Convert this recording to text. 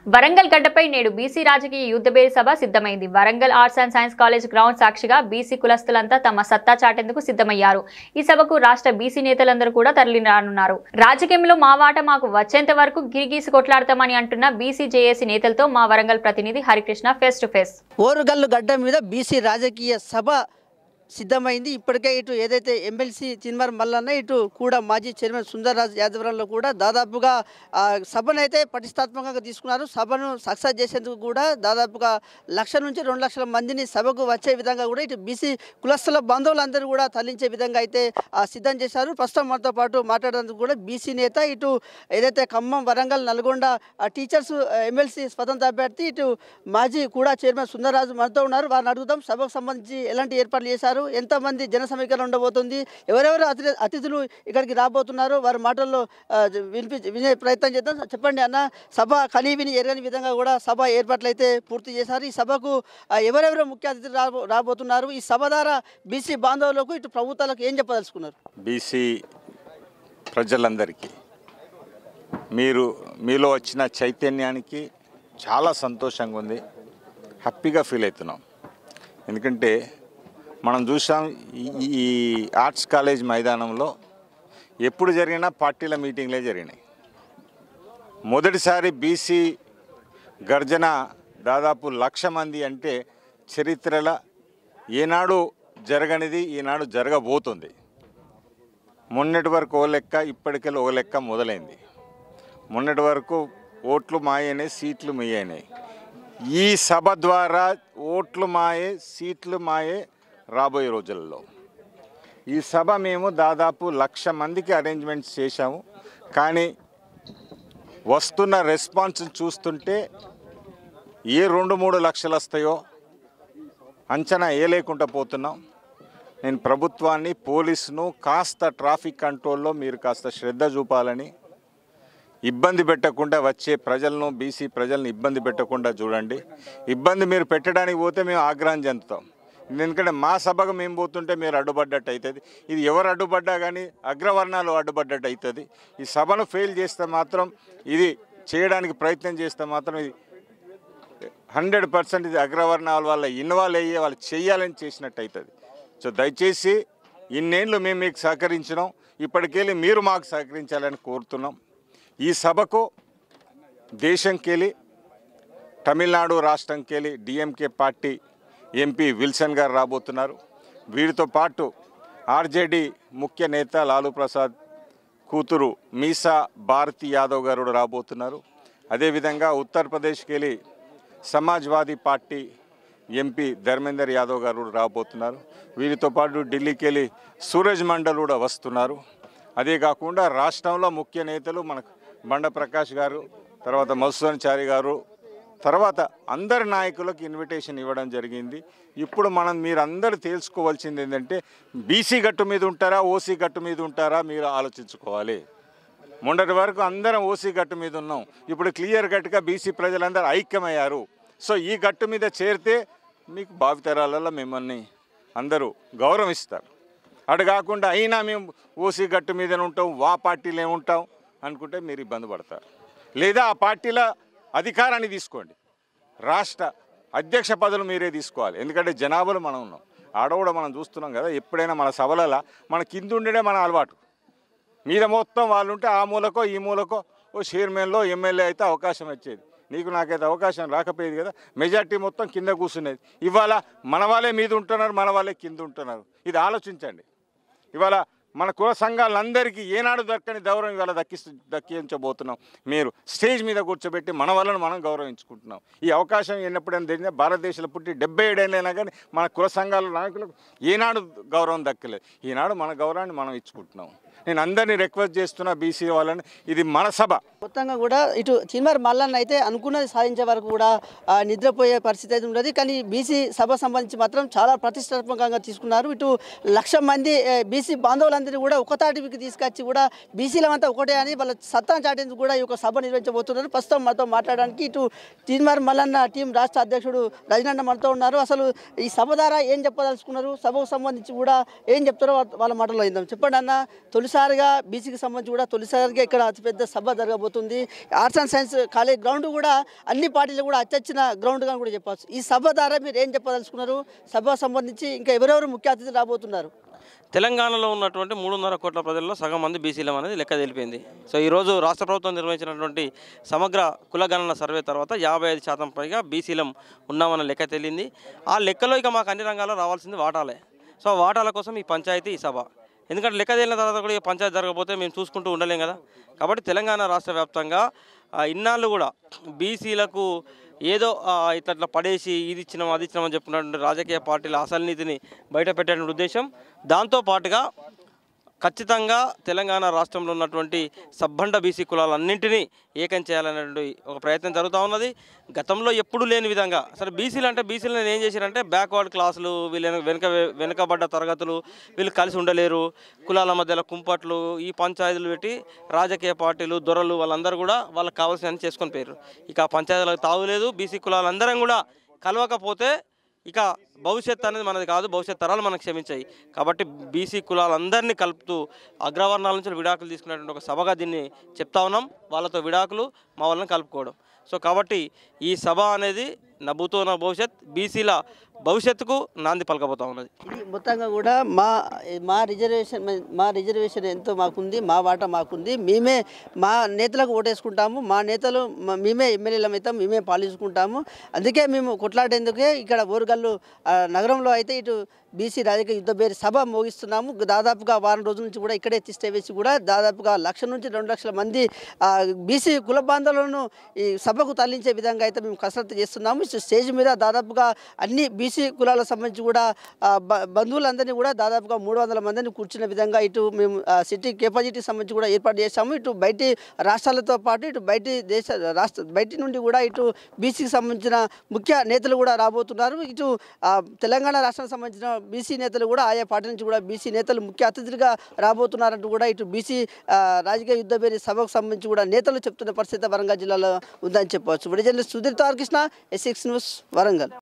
వరంగల్ గడ్డపై నేడు బీసీ రాజకీయ యుద్ధబేరి సభ సిద్ధమైంది. Warangal arts and science college ground సాక్షిగా బీసీ కులస్తులంతా తమ సత్తా చాటేందుకు సిద్ధమయ్యారు. ఈ సభకు రాష్ట్ర బీసీ నేతలందరూ కూడా తరలిరానున్నారు. రాజకీయంలో మా వాట మాకు వచ్చేంత వరకు గిరిగీసి కొట్లాడతామని అంటున్న బీసీ జేఏసీ నేతలతో మా వరంగల్ ప్రతినిధి Harikrishna face to face. Orugallu గడ్డ మీద బీసీ రాజకీయ సభ సిద్ధమైంది. ఇప్పటికే ఇటు ఏదైతే ఎమ్మెల్సీ చిన్మర్ మల్లన్న, ఇటు కూడా మాజీ చైర్మన్ సుందర్రాజ్ యాదవరంలో కూడా దాదాపుగా సభను అయితే పటిష్టాత్మకంగా తీసుకున్నారు. సభను సక్సెస్ చేసేందుకు కూడా దాదాపుగా 1,00,000 నుంచి 2,00,000 మందిని సభకు వచ్చే విధంగా కూడా ఇటు బీసీ కులస్తుల బంధువులందరూ కూడా తరలించే విధంగా అయితే సిద్ధం చేశారు. ప్రస్తుతం మనతో పాటు మాట్లాడేందుకు కూడా బీసీ నేత, ఇటు ఏదైతే ఖమ్మం, వరంగల్, నల్గొండ టీచర్స్ ఎమ్మెల్సీ స్వతంత్ర అభ్యర్థి, ఇటు మాజీ కూడా చైర్మన్ సుందర్రాజు మనతో ఉన్నారు. వారిని అడుగుదాం సభకు సంబంధించి ఎలాంటి ఏర్పాట్లు చేశారు, ఎంతమంది జన సమీకరణ ఉండబోతుంది, ఎవరెవరు అతిథులు ఇక్కడికి రాబోతున్నారు, వారి మాటల్లో వినే ప్రయత్నం చేద్దాం. చెప్పండి అన్న, సభ కనీవిని ఎరగని విధంగా కూడా సభ ఏర్పాట్లు అయితే పూర్తి చేశారు. ఈ సభకు ఎవరెవరు ముఖ్య అతిథులు రాబోతున్నారు, ఈ సభ ద్వారా బీసీ బాంధవులకు ఇటు ప్రభుత్వాలకు ఏం చెప్పదలుచుకున్నారు? బీసీ ప్రజలందరికీ మీలో వచ్చిన చైతన్యానికి చాలా సంతోషంగా ఉంది, హ్యాపీగా ఫీల్ అవుతున్నాం. ఎందుకంటే మనం చూసాం ఈ ఆర్ట్స్ కాలేజ్ మైదానంలో ఎప్పుడు జరిగినా పార్టీల మీటింగ్లే జరిగినాయి. మొదటిసారి బీసీ గర్జన దాదాపు 1,00,000 మంది అంటే చరిత్రలో ఏనాడు జరగనిది ఈనాడు జరగబోతుంది. మొన్నటి వరకు ఓ లెక్క, ఇప్పటికెళ్ళి ఓ లెక్క మొదలైంది. మొన్నటి వరకు ఓట్లు మాయనే, సీట్లు మీయనాయి. ఈ సభ ద్వారా ఓట్లు మాయే, సీట్లు మాయే రాబోయే రోజుల్లో. ఈ సభ మేము దాదాపు 1,00,000 మందికి అరేంజ్మెంట్స్ చేశాము. కానీ వస్తున్న రెస్పాన్స్ చూస్తుంటే ఏ 2-3 లక్షలు వస్తాయో అంచనా వేయలేకుండా పోతున్నాం. నేను ప్రభుత్వాన్ని, పోలీసును కాస్త ట్రాఫిక్ కంట్రోల్లో మీరు కాస్త శ్రద్ధ చూపాలని, ఇబ్బంది పెట్టకుండా వచ్చే ప్రజలను, బీసీ ప్రజలను ఇబ్బంది పెట్టకుండా చూడండి. ఇబ్బంది మీరు పెట్టడానికి పోతే మేము ఆగ్రహం చెందుతాం. ఎందుకంటే మా సభకు మేము పోతుంటే మీరు అడ్డుపడ్డట్టు అవుతుంది. ఇది ఎవరు అడ్డుపడ్డా కానీ అగ్రవర్ణాలు అడ్డుపడ్డట్టు అవుతుంది. ఈ సభను ఫెయిల్ చేస్తే మాత్రం, ఇది చేయడానికి ప్రయత్నం చేస్తే మాత్రం ఇది 100% ఇది అగ్రవర్ణాల వల్ల ఇన్వాల్వ్ అయ్యే వాళ్ళు చేయాలని చేసినట్టు అవుతుంది. సో దయచేసి ఇన్నేళ్ళు మేము మీకు సహకరించినాం, ఇప్పటికెళ్ళి మీరు మాకు సహకరించాలని కోరుతున్నాం. ఈ సభకు దేశంకెళ్ళి, తమిళనాడు రాష్ట్రంకెళ్ళి డిఎంకే పార్టీ ఎంపీ విల్సన్ గారు రాబోతున్నారు. వీరితో పాటు ఆర్జేడీ ముఖ్య నేత లాలూ ప్రసాద్ కూతురు మీసా భారతి యాదవ్ గారు రాబోతున్నారు. అదేవిధంగా ఉత్తరప్రదేశ్కి వెళ్ళి సమాజ్వాదీ పార్టీ ఎంపీ ధర్మేందర్ యాదవ్ గారు రాబోతున్నారు. వీరితో పాటు ఢిల్లీకి వెళ్ళి సూరజ్ మండల్ కూడా వస్తున్నారు. అదే కాకుండా రాష్ట్రంలో ముఖ్య నేతలు మనకు బండ ప్రకాష్ గారు, తర్వాత మధుసూదన్ చారి గారు, తర్వాత అందరి నాయకులకు ఇన్విటేషన్ ఇవ్వడం జరిగింది. ఇప్పుడు మీరందరూ తెలుసుకోవాల్సింది ఏంటంటే, బీసీ గట్టు మీద ఉంటారా, ఓసీ గట్టు మీద ఉంటారా మీరు ఆలోచించుకోవాలి. మొన్నటి వరకు అందరం ఓసీ గట్టు మీద ఉన్నాం, ఇప్పుడు క్లియర్ కట్గా బీసీ ప్రజలందరూ ఐక్యమయ్యారు. సో ఈ గట్టు మీద చేరితే మీకు భావితరాలలో మిమ్మల్ని అందరూ గౌరవిస్తారు. అటు కాకుండా అయినా మేము ఓసీ గట్టు మీదనే ఉంటాం, వా పార్టీలో ఉంటాం అనుకుంటే మీరు ఇబ్బంది పడతారు. లేదా ఆ పార్టీల అధికారాన్ని తీసుకోండి, రాష్ట్ర అధ్యక్ష పదవులు మీరే తీసుకోవాలి. ఎందుకంటే జనాభాలు మనం ఉన్నాం, ఆడవాడ మనం చూస్తున్నాం కదా. ఎప్పుడైనా మన సభలలో మన కింద ఉండేదే మన అలవాటు, మీద మొత్తం వాళ్ళు ఉంటే ఆ మూలకో ఈ మూలకో ఓ చైర్మన్లో ఎమ్మెల్యే అయితే అవకాశం వచ్చేది. నీకు నాకైతే అవకాశం రాకపోయేది కదా, మెజార్టీ మొత్తం కింద కూర్చునేది. ఇవాళ మన వాళ్ళే మీద ఉంటున్నారు, మన వాళ్ళే కింద ఉంటున్నారు. ఇది ఆలోచించండి. ఇవాళ మన కుల సంఘాలందరికీ ఏనాడు దక్కని గౌరవం ఇవాళ దక్కించబోతున్నాం. మీరు స్టేజ్ మీద కూర్చోబెట్టి మన వాళ్ళను మనం గౌరవించుకుంటున్నాం. ఈ అవకాశం ఎన్నప్పుడైనా తెలియదా, భారతదేశంలో పుట్టి 77 ఏళ్ళైనా కానీ మన కుల సంఘాల నాయకులకు ఏనాడు గౌరవం దక్కలేదు. ఈనాడు మన గౌరవాన్ని మనం ఇచ్చుకుంటున్నాం. నేను అందరినీ రిక్వెస్ట్ చేస్తున్నా బీసీ వాళ్ళని, ఇది మన సభ. మొత్తంగా కూడా ఇటు చిన్మర్ మల్లన్న అయితే అనుకున్నది సాధించే వరకు కూడా నిద్రపోయే పరిస్థితి అయితే ఉండదు. కానీ బీసీ సభ సంబంధించి మాత్రం చాలా ప్రతిష్టాత్మకంగా తీసుకున్నారు. ఇటు 1,00,000 మంది బీసీ బాంధవులందరినీ కూడా ఒకతాటికి తీసుకొచ్చి కూడా బీసీలమంతా ఒకటే అని వాళ్ళ సత్తా చాటేందుకు కూడా ఈ యొక్క సభ నిర్వహించబోతున్నారు. ప్రస్తుతం మనతో మాట్లాడడానికి ఇటు చిన్మర్ మల్లన్న టీం రాష్ట్ర అధ్యక్షుడు రజనన్న మనతో ఉన్నారు. అసలు ఈ సభ ద్వారా ఏం చెప్పదలుచుకున్నారు, సభకు సంబంధించి కూడా ఏం చెప్తారో వాళ్ళ మాటల్లో అయిందాం. చెప్పండి అన్న, తొలి తొలిసారిగా బీసీకి సంబంధించి కూడా తొలిసారిగా ఇక్కడ అతిపెద్ద సభ జరగబోతుంది. Arts and science college ground కూడా అన్ని పార్టీలు కూడా అచ్చొచ్చిన గ్రౌండ్గా కూడా చెప్పవచ్చు. ఈ సభ ద్వారా మీరు ఏం చెప్పదలుచుకున్నారు? సభ సంబంధించి ఇంకా ఎవరెవరు ముఖ్య అతిథులు రాబోతున్నారు? తెలంగాణలో ఉన్నటువంటి 3.5 కోట్ల ప్రజల్లో సగం మంది బీసీలం అనేది లెక్క తెలిపింది. సో ఈరోజు రాష్ట్ర ప్రభుత్వం నిర్వహించినటువంటి సమగ్ర కులగణన సర్వే తర్వాత 55% పైగా బీసీలం ఉన్నామన్న లెక్క తెలియంది. ఆ లెక్కలో ఇక మాకు అన్ని రంగాల్లో రావాల్సింది వాటాలే. సో వాటాల కోసం ఈ పంచాయతీ, ఈ సభ. ఎందుకంటే లెక్క తేలిన తర్వాత కూడా ఈ పంచాయతీ జరగకపోతే మేము చూసుకుంటూ ఉండలేం కదా. కాబట్టి తెలంగాణ రాష్ట్ర వ్యాప్తంగా ఇన్నాళ్ళు కూడా బీసీలకు ఏదో ఇట్లా పడేసి ఇది ఇచ్చినాం అది ఇచ్చినామని చెప్పుకున్నటువంటి రాజకీయ పార్టీల అసలు నీతిని బయట పెట్టేటువంటి ఉద్దేశం. దాంతోపాటుగా ఖచ్చితంగా తెలంగాణ రాష్ట్రంలో ఉన్నటువంటి సబ్బండ బీసీ కులాలన్నింటినీ ఏకం చేయాలనేటువంటి ఒక ప్రయత్నం జరుగుతూ ఉన్నది. గతంలో ఎప్పుడూ లేని విధంగా అసలు బీసీలు అంటే బీసీలను ఏం చేశారంటే బ్యాక్వర్డ్ క్లాసులు, వీళ్ళు వెనుకబడ్డ తరగతులు, వీళ్ళు కలిసి ఉండలేరు, కులాల మధ్యలో కుంపట్లు, ఈ పంచాయతీలు పెట్టి రాజకీయ పార్టీలు, దొరలు వాళ్ళందరూ కూడా వాళ్ళకి కావాల్సిన చేసుకొని పోయారు. ఇక ఆ పంచాయతీలకు తావులేదు. బీసీ కులాలందరం కూడా కలవకపోతే ఇక భవిష్యత్తు అనేది మనది కాదు, భవిష్యత్ తరాలు మనకు క్షమించాయి. కాబట్టి బీసీ కులాలందరినీ కలుపుతూ అగ్రవర్ణాల నుంచి విడాకులు తీసుకునేటువంటి ఒక సభగా దీన్ని చెప్తా ఉన్నాం. వాళ్ళతో విడాకులు, మా వాళ్ళని కలుపుకోవడం. సో కాబట్టి ఈ సభ అనేది నభూతో నా భవిష్యత్, బీసీల భవిష్యత్తుకు నాంది పలకబోతా ఉన్నది. ఇది మొత్తంగా కూడా మా రిజర్వేషన్ ఎంతో మాకుంది, మా వాటా మాకుంది, మేమే మా నేతలకు ఓటేసుకుంటాము, మా నేతలు మేమే ఎమ్మెల్యేలం అవుతాం, మేమే పాలించుకుంటాము. అందుకే మేము కొట్లాడేందుకే ఇక్కడ ఓరుగల్లు నగరంలో అయితే ఇటు బీసీ రాజకీయ యుద్ధ పేరు సభ మోగిస్తున్నాము. దాదాపుగా వారం రోజుల నుంచి కూడా ఇక్కడే తిష్ట వేసి కూడా దాదాపుగా 1,00,000 నుంచి 2 లక్షల మంది బీసీ కుల బాంధవులను ఈ సభకు తరలించే విధంగా అయితే మేము కసరత్తు చేస్తున్నాము. స్టేజ్ మీద దాదాపుగా అన్ని బీసీ కులాలకు సంబంధించి కూడా బంధువులందరినీ కూడా దాదాపుగా 300 మందిని కూర్చున్న విధంగా ఇటు మేము సిటీ కెపాసిటీకి సంబంధించి కూడా ఏర్పాటు చేశాము. ఇటు బయటి రాష్ట్రాలతో పాటు ఇటు బయటి నుండి కూడా ఇటు బీసీకి సంబంధించిన ముఖ్య నేతలు కూడా రాబోతున్నారు. ఇటు తెలంగాణ రాష్ట్రానికి సంబంధించిన బీసీ నేతలు కూడా ఆయా పార్టీ నుంచి కూడా బీసీ నేతలు ముఖ్య అతిథులుగా రాబోతున్నారంటూ కూడా ఇటు బీసీ రాజకీయ యుద్ధ పేరు సభకు సంబంధించి కూడా నేతలు చెప్తున్న పరిస్థితి వరంగల్ జిల్లాలో ఉందని చెప్పవచ్చు. Journalist Sudheer Tarakrishna, S6 news, Warangal.